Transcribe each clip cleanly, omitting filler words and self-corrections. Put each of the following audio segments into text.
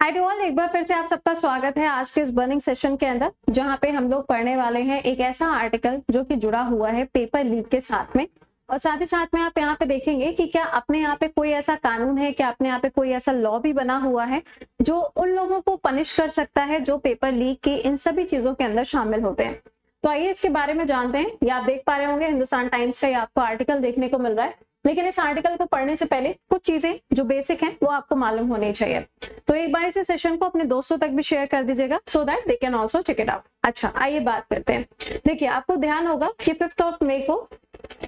Hi to all, एक बार फिर से आप सबका स्वागत है आज के इस बर्निंग सेशन के अंदर, जहां पे हम लोग पढ़ने वाले हैं एक ऐसा आर्टिकल जो कि जुड़ा हुआ है पेपर लीक के साथ में। और साथ ही साथ में आप यहाँ पे देखेंगे कि क्या अपने यहाँ पे कोई ऐसा कानून है, क्या अपने यहाँ पे कोई ऐसा लॉ भी बना हुआ है जो उन लोगों को पनिश कर सकता है जो पेपर लीक की इन सभी चीजों के अंदर शामिल होते हैं। तो आइए इसके बारे में जानते हैं। ये आप देख पा रहे होंगे हिंदुस्तान टाइम्स का ये आपको आर्टिकल देखने को मिल रहा है, लेकिन इस आर्टिकल को पढ़ने से पहले कुछ चीजें जो बेसिक हैं वो आपको मालूम होनी चाहिए। तो एक बार इस सेशन को अपने दोस्तों तक भी शेयर कर दीजिएगा so that they can also check it out. अच्छा, आइए बात करते हैं। देखिए, आपको ध्यान होगा कि 5 मई को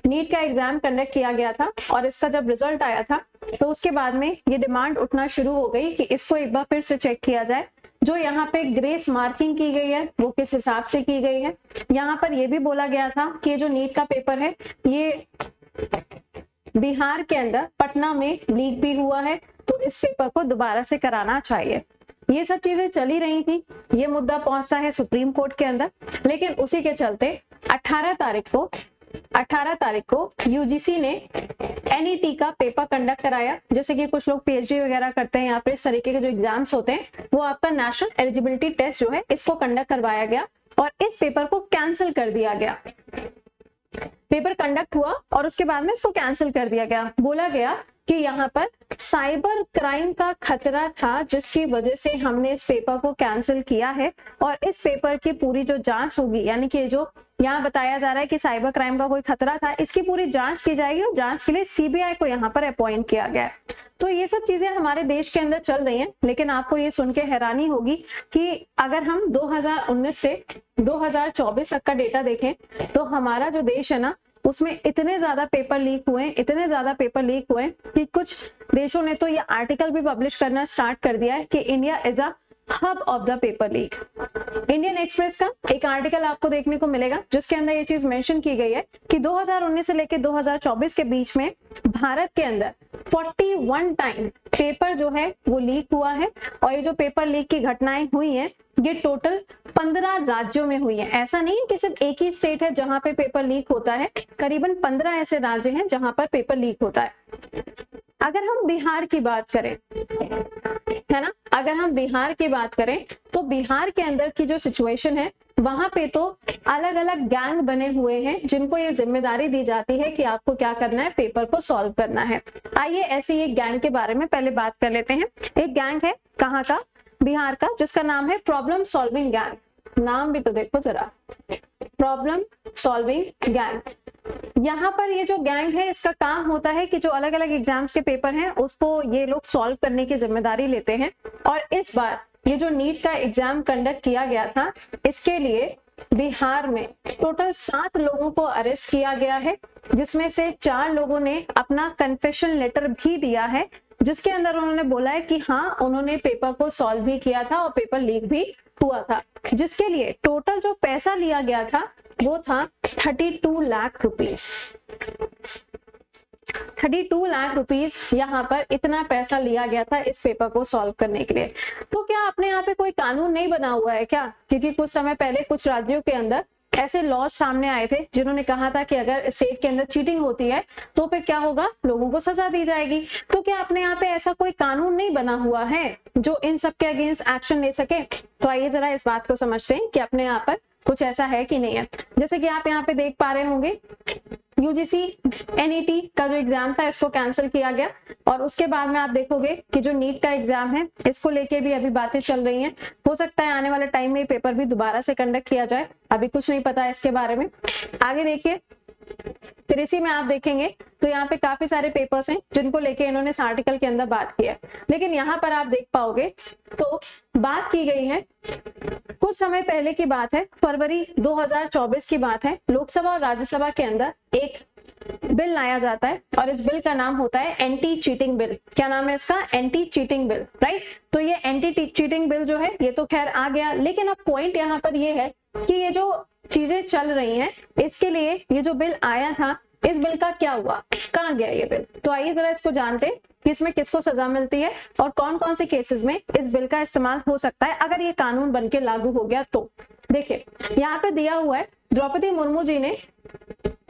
नीट का एग्जाम कंडक्ट किया गया था और इसका जब रिजल्ट आया था तो उसके बाद में ये डिमांड उठना शुरू हो गई कि इसको एक बार फिर से चेक किया जाए। जो यहाँ पे ग्रेस मार्किंग की गई है वो किस हिसाब से की गई है। यहाँ पर यह भी बोला गया था कि ये जो नीट का पेपर है ये बिहार के अंदर पटना में लीक भी हुआ है, तो इस पेपर को दोबारा से कराना चाहिए। ये सब चीजें चली रही थी, ये मुद्दा पहुंचता है सुप्रीम कोर्ट के अंदर, लेकिन उसी के चलते 18 तारीख को यूजीसी ने एनईटी का पेपर कंडक्ट कराया। जैसे कि कुछ लोग पीएचडी वगैरह करते हैं, यहाँ पे इस तरीके के जो एग्जाम्स होते हैं वो आपका नेशनल एलिजिबिलिटी टेस्ट जो है इसको कंडक्ट करवाया गया और इस पेपर को कैंसिल कर दिया गया। पेपर कंडक्ट हुआ और उसके बाद में इसको कैंसिल कर दिया गया। बोला गया कि यहाँ पर साइबर क्राइम का खतरा था जिसकी वजह से हमने इस पेपर को कैंसिल किया है और इस पेपर की पूरी जो जांच होगी, यानी कि जो यहाँ बताया जा रहा है कि साइबर क्राइम का कोई खतरा था, इसकी पूरी जांच की जाएगी और जांच के लिए सीबीआई को यहाँ पर अपॉइंट किया गया है। तो ये सब चीजें हमारे देश के अंदर चल रही हैं, लेकिन आपको ये सुन के हैरानी होगी कि अगर हम 2019 से 2024 तक का डेटा देखें तो हमारा जो देश है ना उसमें इतने ज्यादा पेपर लीक हुए कि कुछ देशों ने तो ये आर्टिकल भी पब्लिश करना स्टार्ट कर दिया है कि India is a hub of the paper leak. Indian express का एक आर्टिकल आपको देखने को मिलेगा जिसके अंदर ये चीज मेंशन की गई है कि 2019 से लेकर 2024 के बीच में भारत के अंदर 41 टाइम पेपर जो है वो लीक हुआ है। और ये जो पेपर लीक की घटनाएं हुई हैं ये टोटल 15 राज्यों में हुई है। ऐसा नहीं है कि सिर्फ एक ही स्टेट है जहां पे पेपर लीक होता है, करीबन 15 ऐसे राज्य हैं जहां पर पेपर लीक होता है। अगर हम बिहार की बात करें, है ना, अगर हम बिहार की बात करें तो बिहार के अंदर की जो सिचुएशन है वहां पे तो अलग अलग गैंग बने हुए हैं जिनको ये जिम्मेदारी दी जाती है कि आपको क्या करना है, पेपर को सॉल्व करना है। आइए ऐसे एक गैंग के बारे में पहले बात कर लेते हैं। एक गैंग है कहाँ का, बिहार का, जिसका नाम है प्रॉब्लम सॉल्विंग गैंग। नाम भी तो देखो जरा, प्रॉब्लम सॉल्विंग गैंग। यहाँ पर ये जो गैंग है इसका काम होता है कि जो अलग अलग एग्जाम्स के पेपर हैं उसको ये लोग सॉल्व करने की जिम्मेदारी लेते हैं। और इस बार ये जो नीट का एग्जाम कंडक्ट किया गया था इसके लिए बिहार में टोटल 7 लोगों को अरेस्ट किया गया है, जिसमें से 4 लोगों ने अपना कन्फेशन लेटर भी दिया है जिसके अंदर उन्होंने बोला है कि हाँ उन्होंने पेपर को सॉल्व भी किया था और पेपर लीक भी हुआ था, जिसके लिए टोटल जो पैसा लिया गया था वो था 32 लाख रुपीस। 32 लाख रुपीस यहाँ पर इतना पैसा लिया गया था इस पेपर को सॉल्व करने के लिए। तो क्या अपने यहाँ पे कोई कानून नहीं बना हुआ है क्या? क्योंकि कुछ समय पहले कुछ राज्यों के अंदर ऐसे लॉज सामने आए थे जिन्होंने कहा था कि अगर स्टेट के अंदर चीटिंग होती है तो फिर क्या होगा, लोगों को सजा दी जाएगी। तो क्या अपने यहाँ पे ऐसा कोई कानून नहीं बना हुआ है जो इन सब के अगेंस्ट एक्शन ले सके? तो आइए जरा इस बात को समझते हैं कि अपने यहाँ पर कुछ ऐसा है कि नहीं है। जैसे कि आप यहाँ पे देख पा रहे होंगे यूजीसी एनईटी का जो एग्जाम था इसको कैंसिल किया गया और उसके बाद में आप देखोगे कि जो नीट का एग्जाम है इसको लेके भी अभी बातें चल रही हैं। हो सकता है आने वाले टाइम में पेपर भी दोबारा से कंडक्ट किया जाए, अभी कुछ नहीं पता है इसके बारे में। आगे देखिए, फिर इसी में आप देखेंगे तो यहाँ पे काफी सारे पेपर्स हैं जिनको लेके इन्होंने इस आर्टिकल के अंदर बात की है। लेकिन यहाँ पर आप देख पाओगे तो बात की गई है कुछ समय पहले की बात है, फरवरी 2024 की बात है। लोकसभा और राज्यसभा के अंदर एक बिल लाया जाता है और इस बिल का नाम होता है एंटी चीटिंग बिल। क्या नाम है इसका? Anti cheating bill, right. तो ये एंटी चीटिंग बिल जो है ये तो खैर आ गया, लेकिन अब पॉइंट यहाँ पर ये है कि ये जो चीजें चल रही हैं इसके लिए ये जो बिल आया था इस बिल का क्या हुआ, कहाँ गया ये बिल? तो आइए जरा इसको जानते हैं कि इसमें किसको सजा मिलती है और कौन कौन से केसेस में इस बिल का इस्तेमाल हो सकता है अगर ये कानून बनके लागू हो गया तो। देखिए यहाँ पे दिया हुआ है, द्रौपदी मुर्मू जी ने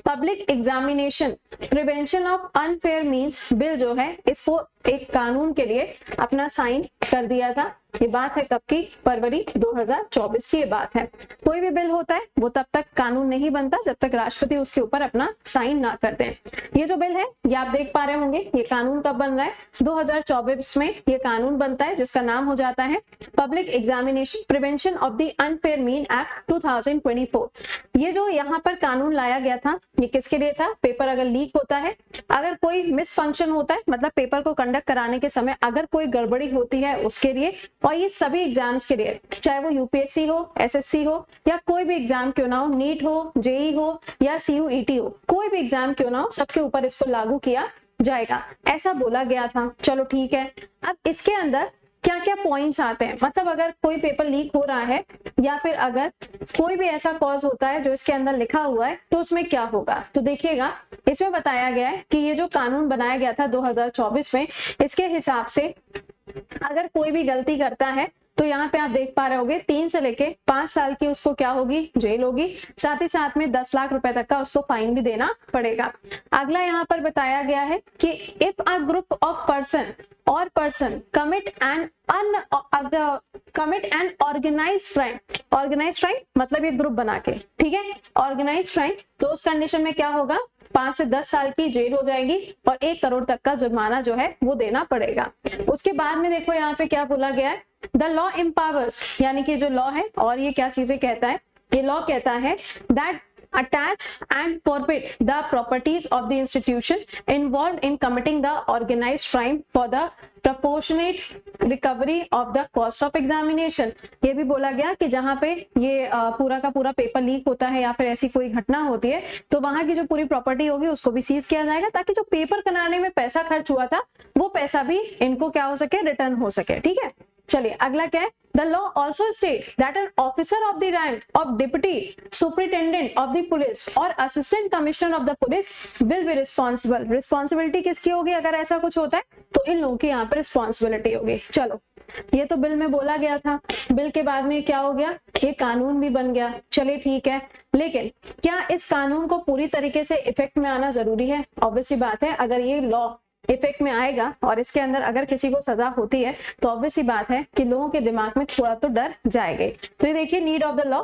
public examination prevention of unfair means bill जो है इसको एक कानून के लिए अपना साइन कर दिया था। ये बात है कब की? फरवरी 2024 की ये बात है। कोई भी बिल होता है वो तब तक कानून नहीं बनता जब तक राष्ट्रपति उसके ऊपर अपना साइन ना कर दें। ये जो बिल है ये आप देख पा रहे होंगे, ये कानून कब बन रहा है? 2024 में ये कानून बनता है जिसका नाम हो जाता है public examination prevention of the unfair mean act 2024। ये जो यहाँ पर कानून लाया गया था ये किसके लिए था? पेपर अगर लीक होता है, अगर कोई मिस फंक्शन होता है, मतलब पेपर को कंडक्ट कराने के समय अगर कोई गड़बड़ी होती है उसके लिए, और ये सभी एग्जाम्स के लिए, चाहे वो यूपीएससी हो, एसएससी हो या कोई भी एग्जाम क्यों ना हो, नीट हो, जेई हो या सीयूईटी हो, कोई भी एग्जाम क्यों ना हो, सबके ऊपर इसको लागू किया जाएगा, ऐसा बोला गया था। चलो ठीक है, अब इसके अंदर क्या क्या पॉइंट्स आते हैं, मतलब अगर कोई पेपर लीक हो रहा है या फिर अगर कोई भी ऐसा कॉज होता है जो इसके अंदर लिखा हुआ है तो उसमें क्या होगा। तो देखिएगा, इसमें बताया गया है कि ये जो कानून बनाया गया था 2024 में, इसके हिसाब से अगर कोई भी गलती करता है तो यहाँ पे आप देख पा रहे होगे 3 से लेके 5 साल की उसको क्या होगी? जेल होगी। साथ ही साथ में 10 लाख रुपए तक का उसको फाइन भी देना पड़ेगा। अगला यहाँ पर बताया गया है कि if a group of person और person commit an organised crime मतलब ये ग्रुप बना के, ठीक है, ऑर्गेनाइज्ड क्राइम, तो उस कंडीशन में क्या होगा? 5 से 10 साल की जेल हो जाएगी और 1 करोड़ तक का जुर्माना जो है वो देना पड़ेगा। उसके बाद में देखो यहाँ पे क्या बोला गया है, द लॉ एम्पावर्स, यानी कि जो लॉ है, और ये क्या चीजें कहता है? ये लॉ कहता है that attach and forbid the properties of the institution involved in committing the organized crime for the proportionate recovery of the cost of examination। ये भी बोला गया कि जहां पे ये पूरा का पूरा पेपर लीक होता है या फिर ऐसी कोई घटना होती है तो वहां की जो पूरी प्रॉपर्टी होगी उसको भी सीज किया जाएगा, ताकि जो पेपर बनाने में पैसा खर्च हुआ था वो पैसा भी इनको क्या हो सके? रिटर्न हो सके। ठीक है, चलिए अगला क्या है? The law also states that an officer of the rank of deputy superintendent of the police or assistant commissioner of the police will be responsible। Responsibility किसकी होगी अगर ऐसा कुछ होता है? तो इन लोगों की यहाँ पर रिस्पॉन्सिबिलिटी होगी। चलो, ये तो बिल में बोला गया था। बिल के बाद में क्या हो गया? ये कानून भी बन गया। चलिए ठीक है, लेकिन क्या इस कानून को पूरी तरीके से इफेक्ट में आना जरूरी है? ऑब्वियसली बात है, अगर ये लॉ इफेक्ट में आएगा और इसके अंदर अगर किसी को सजा होती है तो ऑब्वियस सी बात है कि लोगों के दिमाग में थोड़ा तो डर जाएगा। तो ये देखिए, need of the law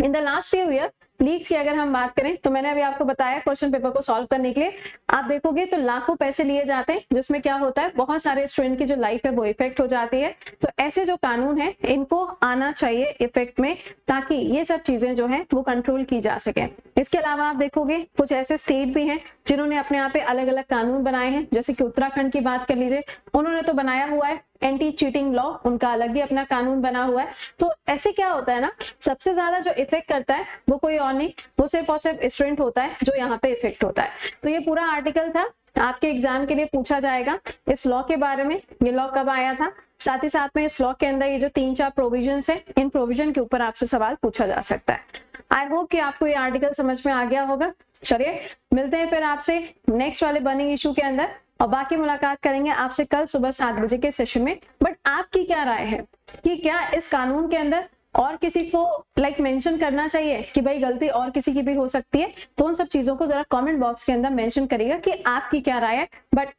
in the last few year leaks की अगर हम बात करें तो मैंने अभी आपको बताया क्वेश्चन पेपर को सॉल्व करने के लिए आप देखोगे तो लाखों पैसे लिए जाते हैं, जिसमें क्या होता है बहुत सारे स्टूडेंट की जो लाइफ है वो इफेक्ट हो जाती है। तो ऐसे जो कानून है इनको आना चाहिए इफेक्ट में, ताकि ये सब चीजें जो है वो कंट्रोल की जा सके। इसके अलावा आप देखोगे कुछ ऐसे स्टेट भी हैं जिन्होंने अपने यहाँ पे अलग अलग कानून बनाए हैं, जैसे कि उत्तराखंड की बात कर लीजिए, उन्होंने तो बनाया हुआ है एंटी चीटिंग लॉ, उनका अलग ही अपना कानून बना हुआ है। तो ऐसे क्या होता है ना, सबसे ज्यादा जो इफेक्ट करता है वो कोई और नहीं, वो सिर्फ और सिर्फ स्टूडेंट होता है जो यहाँ पे इफेक्ट होता है। तो ये पूरा आर्टिकल था, आपके एग्जाम के लिए पूछा जाएगा इस लॉ के बारे में, ये लॉ कब आया था, साथ ही साथ में इस लॉ के अंदर ये जो 3-4 प्रोविजन है, इन प्रोविजन के ऊपर आपसे सवाल पूछा जा सकता है। आई होप कि आपको ये आर्टिकल समझ में आ गया होगा। चलिए मिलते हैं फिर आपसे नेक्स्ट वाले बर्निंग इशू के अंदर, और बाकी मुलाकात करेंगे आपसे कल सुबह 7 बजे के सेशन में। बट आपकी क्या राय है कि क्या इस कानून के अंदर और किसी को मेंशन करना चाहिए कि भाई गलती और किसी की भी हो सकती है? तो उन सब चीजों को जरा कमेंट बॉक्स के अंदर मेंशन करिएगा कि आपकी क्या राय है, बट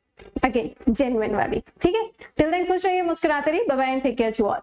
अगेन जेन्युइन वाली। ठीक है, टिल देन खुश रहिए, मुस्कुराते रहिए, bye bye and take care to all.